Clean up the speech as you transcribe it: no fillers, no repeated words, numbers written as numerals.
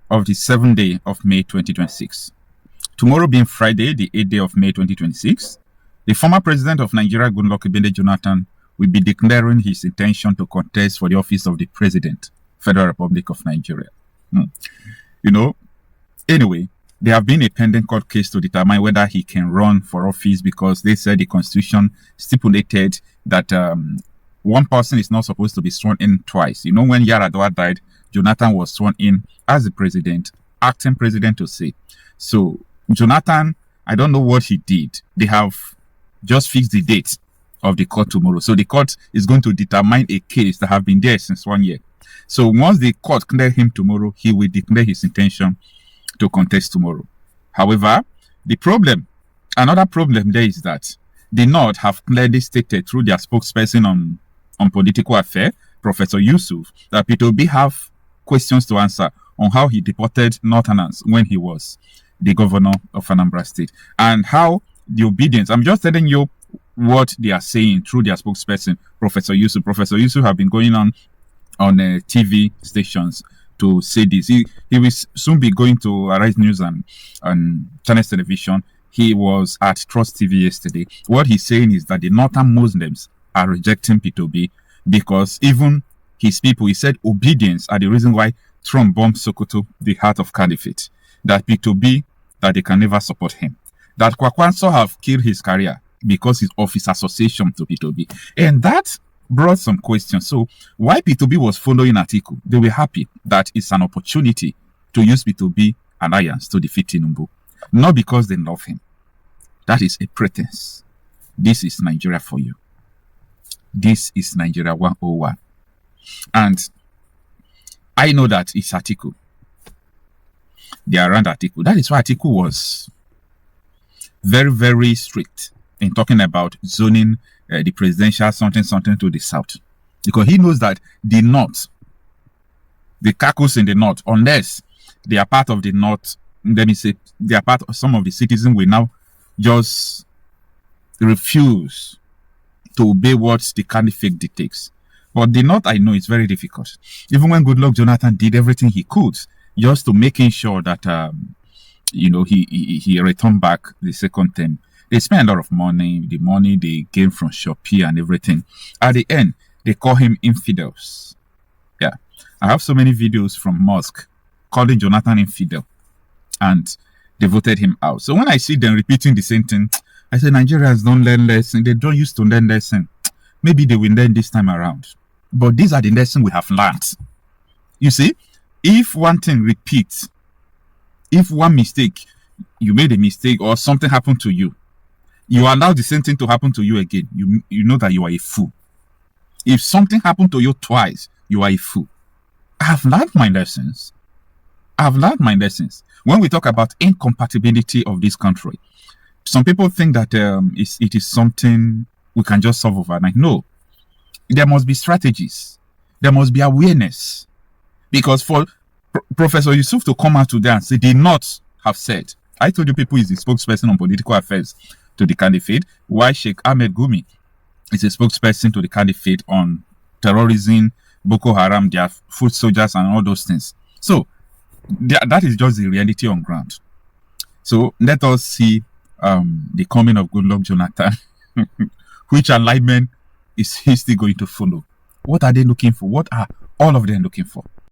of the 7th day of May 2026. Tomorrow being Friday, the 8th day of May 2026, the former president of Nigeria, Goodluck Ebele Jonathan, will be declaring his intention to contest for the office of the President, Federal Republic of Nigeria. Anyway, there have been a pending court case to determine whether he can run for office because they said the Constitution stipulated that one person is not supposed to be sworn in twice. When Yaradua died, Jonathan was sworn in as the president, acting president to say. So, Jonathan, I don't know what he did. They have just fixed the date of the court tomorrow. So, the court is going to determine a case that have been there since 1 year. So, once the court clear him tomorrow, he will declare his intention to contest tomorrow. However, another problem there is that the North have clearly stated through their spokesperson on political affairs, Professor Yusuf, that Peter Obi have questions to answer on how he deported Northerners when he was the governor of Anambra State and how the obedience. I'm just telling you what they are saying through their spokesperson, Professor Yusuf. Professor Yusuf have been going on TV stations to say this. He will soon be going to Arise News and Channels Television. He was at Trust TV yesterday. What he's saying is that the Northern Muslims are rejecting Peter Obi because even his people, he said obedience are the reason why Trump bombed Sokoto, the heart of caliphate. That Peter Obi, that they can never support him. That Kwakwanso have killed his career because of his association to Peter Obi. And that brought some questions. So why Peter Obi was following Atiku? They were happy that it's an opportunity to use Peter Obi alliance to defeat Tinubu. Not because they love him. That is a pretense. This is Nigeria for you. This is Nigeria 101. And I know that it's Atiku. They are around Atiku. That is why Atiku was very, very strict in talking about zoning the presidential something to the south. Because he knows that the north, the caucus in the north, unless they are part of the north, let me say, they are part of some of the citizens will now just refuse to obey what the caliphate dictates. But the north, I know, is very difficult. Even when Goodluck Jonathan did everything he could just to making sure that, he returned back the second term. They spend a lot of money, the money they gain from Shopee and everything. At the end, they call him infidels. Yeah. I have so many videos from Musk calling Jonathan infidel. And they voted him out. So when I see them repeating the same thing, I say Nigerians don't learn lesson. They don't used to learn lesson. Maybe they will learn this time around. But these are the lessons we have learned. You see, if one thing repeats, if one mistake, you made a mistake or something happened to you, you allow the same thing to happen to you again, you know that you are a fool. If something happened to you twice, you are a fool. I have learned my lessons. When we talk about incompatibility of this country, some people think that it is something we can just solve overnight. No. There must be strategies. There must be awareness. Because for Professor Yusuf to come out today and say, they not have said, I told you people is the spokesperson on political affairs to the caliphate, why Sheikh Ahmed Gumi is a spokesperson to the caliphate on terrorism, Boko Haram, their foot soldiers and all those things. So, that is just the reality on ground. So, let us see the coming of Goodluck Jonathan. Which alignment is he still going to follow? What are they looking for? What are all of them looking for?